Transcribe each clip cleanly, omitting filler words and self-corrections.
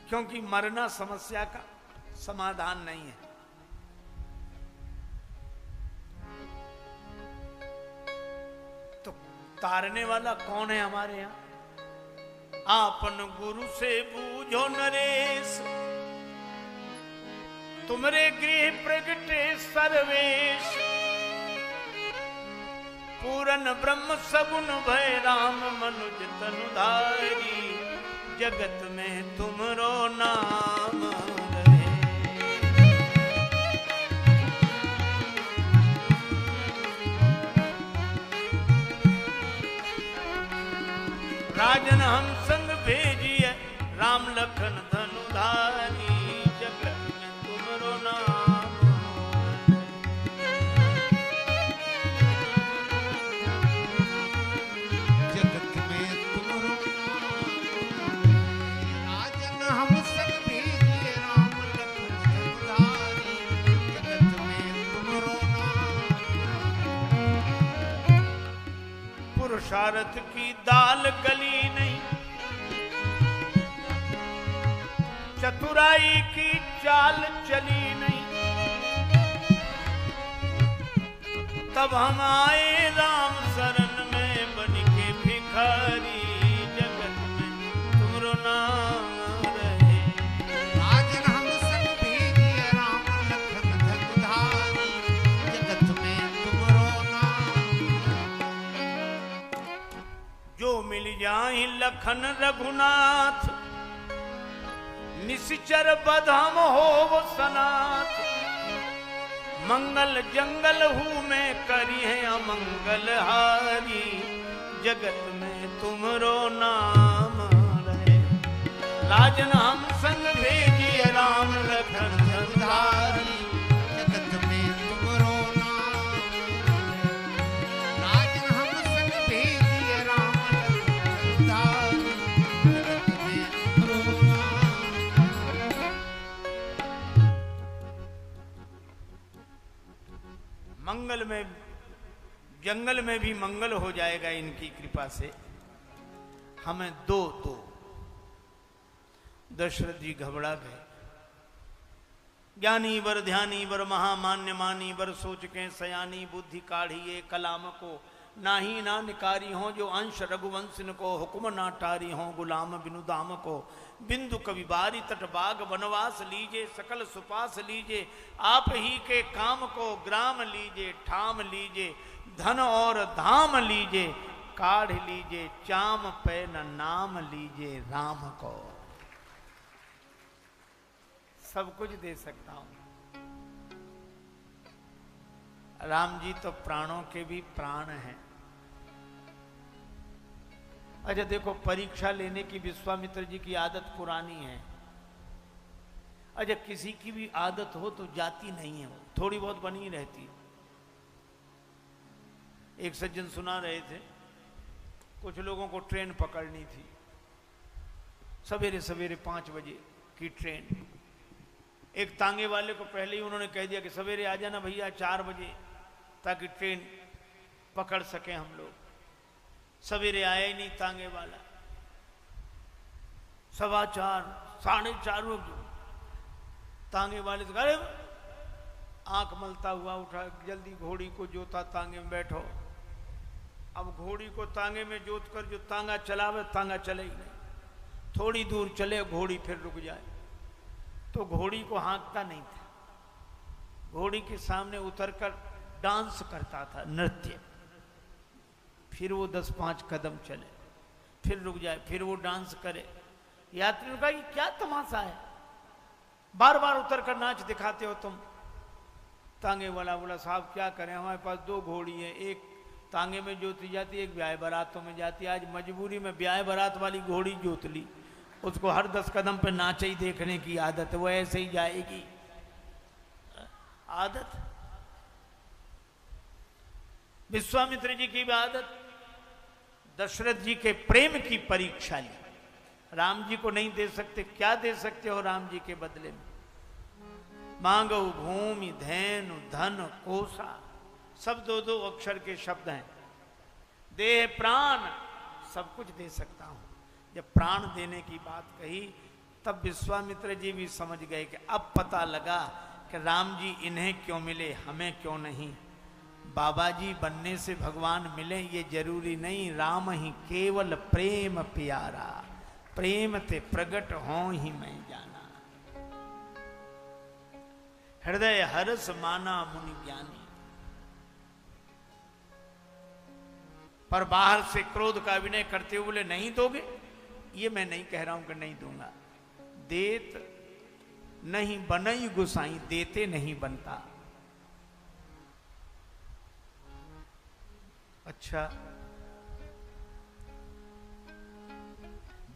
क्योंकि मरना समस्या का समाधान नहीं है। तो तारने वाला कौन है हमारे यहां? आपन गुरु से बूझो नरेश, तुमरे गृह प्रगटे सर्वेश। पूरन ब्रह्म सगुन भय राम मनुज तनुधारी, जगत में तुमरो नाम रहे। राजन हम संग भेजिए राम लखन धनुधारी, जगत में तुमरो नाम रहे। जगत में तुमरो राजन हम संग भेजिए राम लखन धनुधारी, जगत में तुमरो पुरुषार्थ की दाल गली नहीं, चतुराई की चाल चली नहीं। तब हम आए राम शरण में बन के भिखारी, जगत में तुमरो नाम रहे। राजन हम संग भेजिए राम लखन धनुधारी, जगत में तुमरो जो मिल जाए लखन रघुनाथ, निश्चर बधाम हो सनाथ। मंगल जंगल हूँ मैं करी है अमंगल हारी, जगत में तुमरो नाम रहे। राजन हम संग भेजिए राम लखन धनुधारी, जगत में तुमरो राजन हम संग भेजिए राम लखन धनुधारी, जगत में तुमरो मंगल में जंगल में भी मंगल हो जाएगा इनकी कृपा से। हमें दो दशरथ जी घबरा गए। ज्ञानी वर ध्यानी वर महामान्य मानी वर सोच के सयानी, बुद्धि काढ़िए कलाम को नाही ना निकारी हो। जो अंश रघुवंशन को हुक्म ना टारी हो, गुलाम बिनु दाम को। बिंदु कवि बारी तट बाग वनवास लीजे, सकल सुपास लीजे। आप ही के काम को ग्राम लीजे, ठाम लीजे धन और धाम लीजे। काढ़ लीजे चाम पे न नाम लीजे राम को। सब कुछ दे सकता हूं। राम जी तो प्राणों के भी प्राण हैं। अच्छा देखो, परीक्षा लेने की विश्वामित्र जी की आदत पुरानी है। अच्छा किसी की भी आदत हो तो जाती नहीं है, वो थोड़ी बहुत बनी रहती है। एक सज्जन सुना रहे थे, कुछ लोगों को ट्रेन पकड़नी थी, सवेरे सवेरे 5 बजे की ट्रेन। एक तांगे वाले को पहले ही उन्होंने कह दिया कि सवेरे आ जाना भैया 4 बजे, ताकि ट्रेन पकड़ सके हम लोग। सवेरे आया ही नहीं तांगे वाला। 4:15 4:30 हो गए। तांगे वाले से अरे आंख मलता हुआ उठा, जल्दी घोड़ी को जोता, तांगे में बैठो। अब घोड़ी को तांगे में जोत कर जो तांगा चलावे, तांगा चले ही नहीं। थोड़ी दूर चले घोड़ी फिर रुक जाए, तो घोड़ी को हाँकता नहीं था। घोड़ी के सामने उतरकर डांस करता था, नृत्य। फिर वो 10-5 कदम चले, फिर रुक जाए, फिर वो डांस करे। यात्री ने कहा कि क्या तमाशा है, बार बार उतर कर नाच दिखाते हो तुम। तांगे वाला बोला साहब क्या करें, हमारे पास 2 घोड़ी है, एक तांगे में जोती जाती है, एक ब्याह बारातों में जाती है। आज मजबूरी में ब्याह बारात वाली घोड़ी जोत ली। उसको हर 10 कदम पे नाच ही देखने की आदत है, वो ऐसे ही जाएगी। आदत विश्वामित्र जी की भी आदत। दशरथ जी के प्रेम की परीक्षा ली। राम जी को नहीं दे सकते, क्या दे सकते हो राम जी के बदले में? मांगो भूमि धैनु धन कोसा, सब 2-2 अक्षर के शब्द हैं। देह प्राण, सब कुछ दे सकता हूं। जब प्राण देने की बात कही तब विश्वामित्र जी भी समझ गए कि अब पता लगा कि राम जी इन्हें क्यों मिले, हमें क्यों नहीं। बाबा जी बनने से भगवान मिले ये जरूरी नहीं, राम ही केवल प्रेम प्यारा, प्रेम ते प्रगट हो ही मैं जाना। हृदय हर्ष माना मुनि ज्ञानी। पर बाहर से क्रोध का अभिनय करते हुए बोले नहीं दोगे, ये मैं नहीं कह रहा हूं कि नहीं दूंगा। देत नहीं बनई गुसाई, देते नहीं बनता। अच्छा,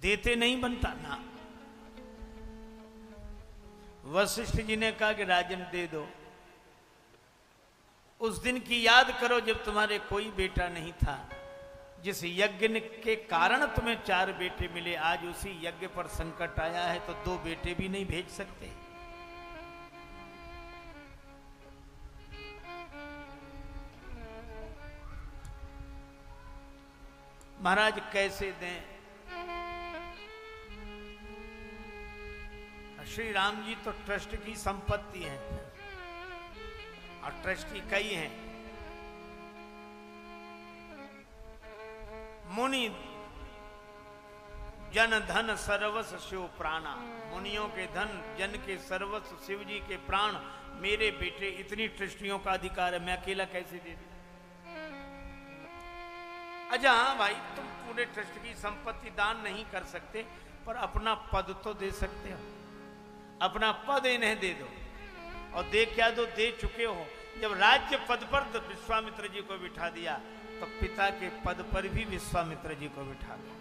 देते नहीं बनता ना। वशिष्ठ जी ने कहा कि राजन दे दो। उस दिन की याद करो जब तुम्हारे कोई बेटा नहीं था, जिस यज्ञ के कारण तुम्हें 4 बेटे मिले। आज उसी यज्ञ पर संकट आया है तो 2 बेटे भी नहीं भेज सकते। महाराज कैसे दें? श्री राम जी तो ट्रस्ट की संपत्ति है और ट्रस्टी कई हैं। मुनि जन धन सर्वस्व शिव प्राणा। मुनियों के धन, जन के सर्वस्व, शिव जी के प्राण मेरे बेटे। इतनी ट्रस्टियों का अधिकार है, मैं अकेला कैसे दे दूं? अच्छा हाँ भाई, तुम पूरे ट्रस्ट की संपत्ति दान नहीं कर सकते, पर अपना पद तो दे सकते हो। अपना पद इन्हें दे दो। और दे क्या दो, दे चुके हो। जब राज्य पद पर विश्वामित्र जी को बिठा दिया तो पिता के पद पर भी विश्वामित्र जी को बिठा दिया।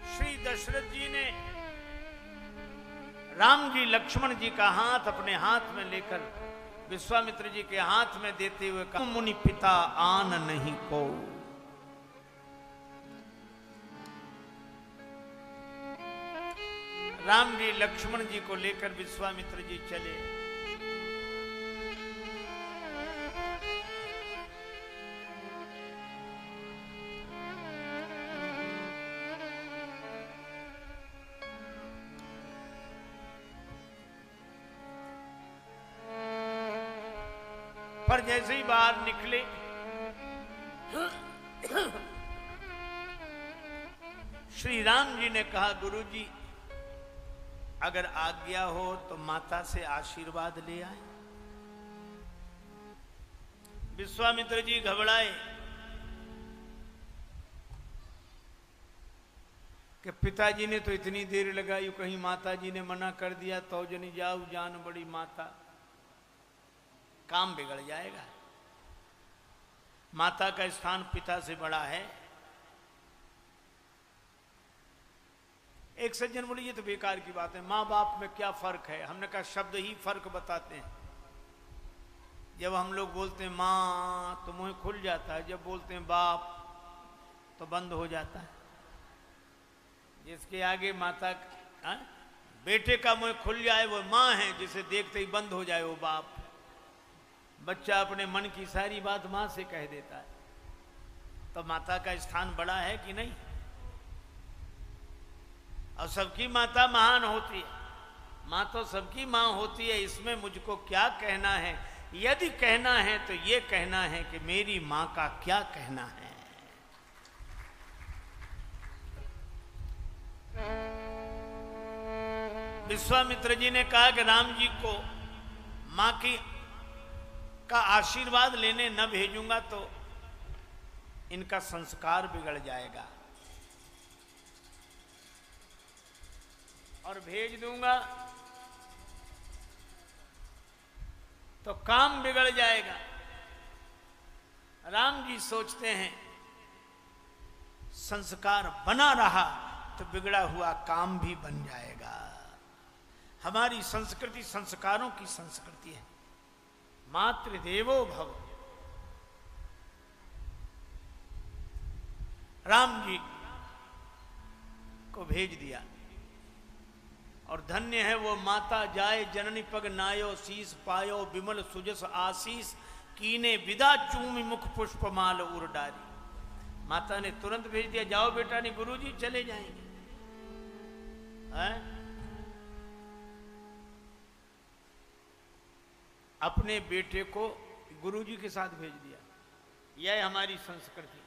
श्री दशरथ जी ने राम जी लक्ष्मण जी का हाथ अपने हाथ में लेकर विश्वामित्र जी के हाथ में देते हुए कहा, मुनि पिता आन नहीं को। राम जी लक्ष्मण जी को लेकर विश्वामित्र जी चले। पर जैसे ही बाहर निकले श्री राम जी ने कहा, गुरुजी अगर आज्ञा हो तो माता से आशीर्वाद ले आए। विश्वामित्र जी घबराए कि पिताजी ने तो इतनी देर लगाई, कहीं माता जी ने मना कर दिया तो जनी जाऊ जान बड़ी माता, काम बिगड़ जाएगा। माता का स्थान पिता से बड़ा है। एक सज्जन बोले ये तो बेकार की बात है, माँ बाप में क्या फर्क है? हमने कहा शब्द ही फर्क बताते हैं। जब हम लोग बोलते हैं माँ तो मुंह खुल जाता है, जब बोलते हैं बाप तो बंद हो जाता है। जिसके आगे माता बेटे का मुंह खुल जाए वो माँ है, जिसे देखते ही बंद हो जाए वो बाप। बच्चा अपने मन की सारी बात माँ से कह देता है। तो माता का स्थान बड़ा है कि नहीं? और सबकी माता महान होती है। माँ तो सबकी माँ होती है। इसमें मुझको क्या कहना है? यदि कहना है तो ये कहना है कि मेरी माँ का क्या कहना है। विश्वामित्र जी ने कहा कि राम जी को माँ की का आशीर्वाद लेने न भेजूंगा तो इनका संस्कार बिगड़ जाएगा, और भेज दूंगा तो काम बिगड़ जाएगा। राम जी सोचते हैं संस्कार बना रहा तो बिगड़ा हुआ काम भी बन जाएगा। हमारी संस्कृति संस्कारों की संस्कृति है। मातृदेवो भव। राम जी को भेज दिया, और धन्य है वो माता जाए जननी पग नायो, शीस पायो विमल सुजस आशीष, कीने विदा चूमि मुख पुष्पमाल उर डारी। माता ने तुरंत भेज दिया, जाओ बेटा, नहीं गुरुजी चले जाएंगे। है? अपने बेटे को गुरुजी के साथ भेज दिया। यह हमारी संस्कृति।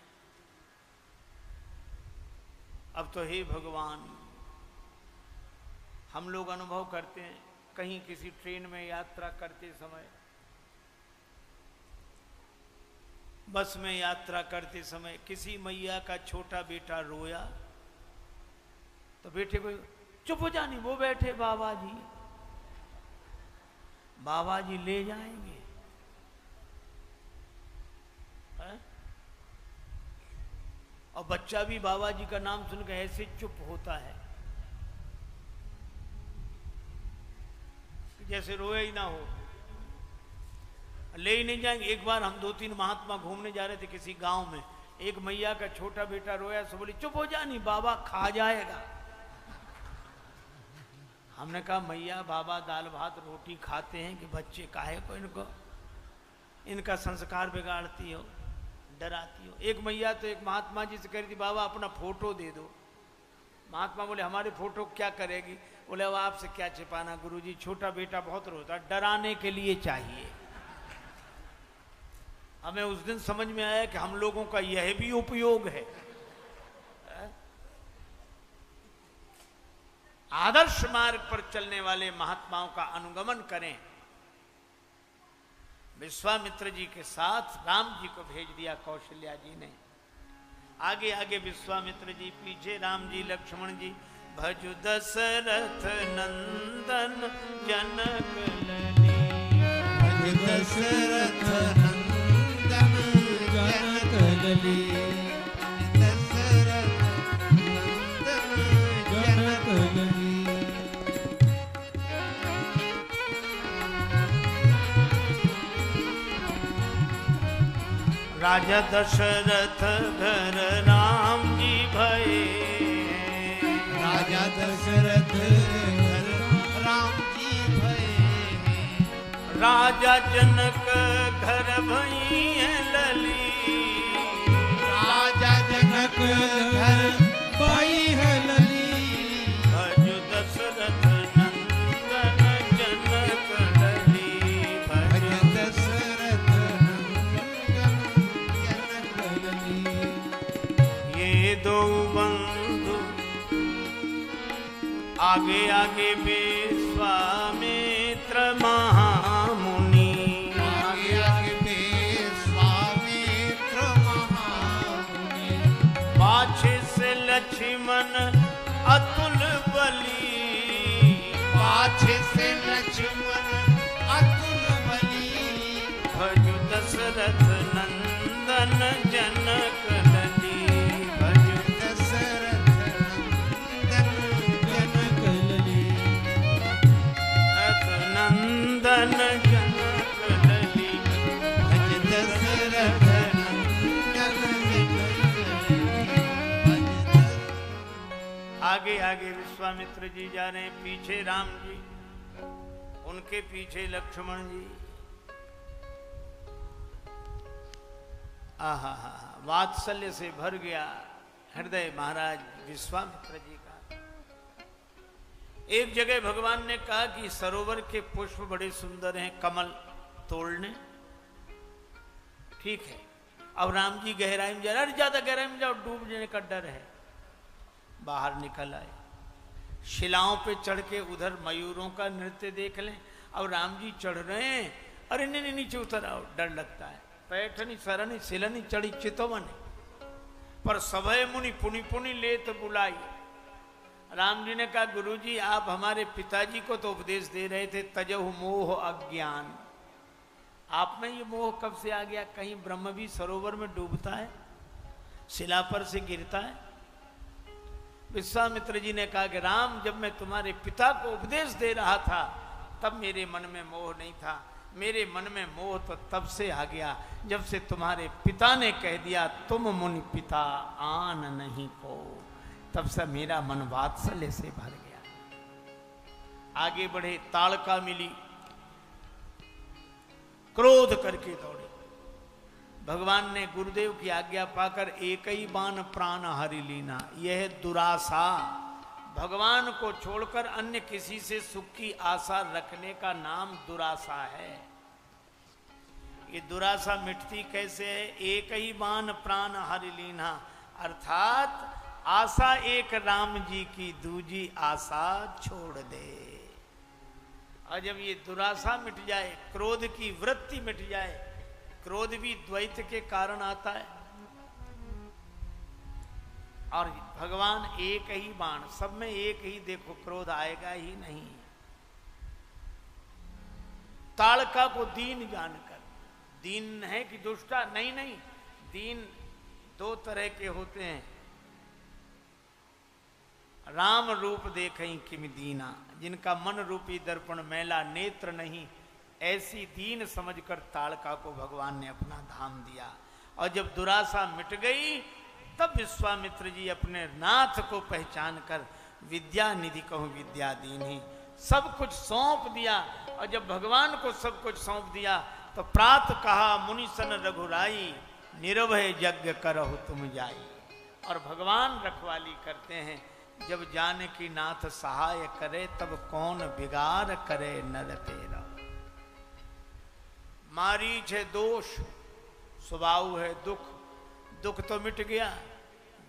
अब तो हे भगवान, हम लोग अनुभव करते हैं, कहीं किसी ट्रेन में यात्रा करते समय, बस में यात्रा करते समय किसी मैया का छोटा बेटा रोया तो बेटे को चुप हो जानी, वो बैठे बाबा जी, बाबा जी ले जाएंगे। है? और बच्चा भी बाबा जी का नाम सुनकर ऐसे चुप होता है जैसे रोया ही ना हो, ले ही नहीं जाएंगे। एक बार हम 2-3 महात्मा घूमने जा रहे थे किसी गांव में, एक मैया का छोटा बेटा रोया, सो बोली चुप हो जानी, बाबा खा जाएगा। हमने कहा मैया बाबा दाल भात रोटी खाते हैं कि बच्चे काहे को इनको, इनका संस्कार बिगाड़ती हो, डराती हो। एक मैया तो एक महात्मा जी से कह रही थी, बाबा अपना फोटो दे दो। महात्मा बोले हमारे फोटो क्या करेगी? बोले वो आपसे क्या छिपाना गुरुजी, छोटा बेटा बहुत रोता, डराने के लिए चाहिए। हमें उस दिन समझ में आया कि हम लोगों का यह भी उपयोग है। आदर्श मार्ग पर चलने वाले महात्माओं का अनुगमन करें। विश्वामित्र जी के साथ राम जी को भेज दिया कौशल्या जी ने। आगे आगे विश्वामित्र जी, पीछे राम जी लक्ष्मण जी। भजु दशरथ नंदन जनक लनी, भज दशरथ नंदन जनक लनी, दशरथ नंदन जनक लनी। राजा दशरथ घर राम जी भये, राजा दशरथ घर राम जी भये, राजा जनक घर भई लली, राजा जनक घर भई लली। भज दशरथ नंदन जनक लली, भज दशरथ नंदन जनक लली। ये दो बंधु आगे आगे विश्वामित्र महामुनि, आगे आगे विश्वामित्र महामुनि, पाछे से लक्ष्मण अतुल बली, पाछे से लक्ष्मण अतुल बली। भजु दशरथ नंदन जनक लली, भजु दशरथ नंदन जनक लली, नंदन जनक लली, भज दशरथ नंदन जनक लली। आगे आगे विश्वामित्र जी जा रहे हैं, पीछे राम जी, उनके पीछे लक्ष्मण जी। आहा हा, वात्सल्य से भर गया हृदय महाराज विश्वामित्र जी का। एक जगह भगवान ने कहा कि सरोवर के पुष्प बड़े सुंदर हैं, कमल तोड़ने। ठीक है, अब राम जी गहराई में जा रहे, अरे ज्यादा गहराई में जाओ डूब जाने का डर है। बाहर निकल आए, शिलाओं पे चढ़ के उधर मयूरों का नृत्य देख लें। अब राम जी चढ़ रहे हैं, अरे नहीं नीचे उतर आओ, डर लगता है। पैठनी सरनी सिलनी चढ़ी चितवन, पर सभय मुनि पुनि पुनि ले तो बुलाई। राम जी ने कहा गुरुजी आप हमारे पिताजी को तो उपदेश दे रहे थे, तजहु मोह अज्ञान, आप में ये मोह कब से आ गया? कहीं ब्रह्म भी सरोवर में डूबता है, शिला पर से गिरता है? विश्वामित्र जी ने कहा कि राम जब मैं तुम्हारे पिता को उपदेश दे रहा था तब मेरे मन में मोह नहीं था, मेरे मन में मोह तो तब से आ गया जब से तुम्हारे पिता ने कह दिया तुम मुनि पिता आन नहीं को, तब से मेरा मन वात्सल्य से भर गया। आगे बढ़े, ताड़का मिली, क्रोध करके दौड़े। भगवान ने गुरुदेव की आज्ञा पाकर एक ही बाण प्राण हरि लीना। यह दुराशा, भगवान को छोड़कर अन्य किसी से सुख की आशा रखने का नाम दुराशा है। ये दुराशा मिटती कैसे है? एक ही बाण प्राण हरि लीना, अर्थात आशा एक राम जी की, दूजी आशा छोड़ दे। और जब ये दुराशा मिट जाए, क्रोध की वृत्ति मिट जाए, क्रोध भी द्वैत के कारण आता है, और भगवान एक ही बाण, सब में एक ही, देखो क्रोध आएगा ही नहीं। ताड़का को दीन जानकर, दीन है कि दुष्टा? नहीं नहीं, दीन दो तरह के होते हैं। राम रूप देखें किम दीना, जिनका मन रूपी दर्पण मैला नेत्र नहीं, ऐसी दीन समझकर ताड़का को भगवान ने अपना धाम दिया। और जब दुराशा मिट गई, तब विश्वामित्र जी अपने नाथ को पहचान कर विद्या निधि कहूं विद्या दीनी, सब कुछ सौंप दिया। और जब भगवान को सब कुछ सौंप दिया, तो प्रात कहा मुनि सन रघुराई, निरभय यज्ञ करहु तुम जाई। और भगवान रखवाली करते हैं, जब जानकी नाथ सहाय करे, तब कौन बिगाड़ करे नर तेरा। मारीच है दोष, स्वभाव है दुख, दुख तो मिट गया,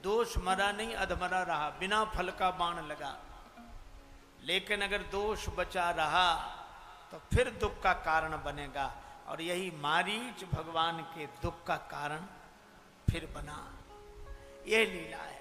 दोष मरा नहीं, अधमरा रहा, बिना फल का बाण लगा। लेकिन अगर दोष बचा रहा तो फिर दुख का कारण बनेगा, और यही मारीच भगवान के दुख का कारण फिर बना। यह लीला है।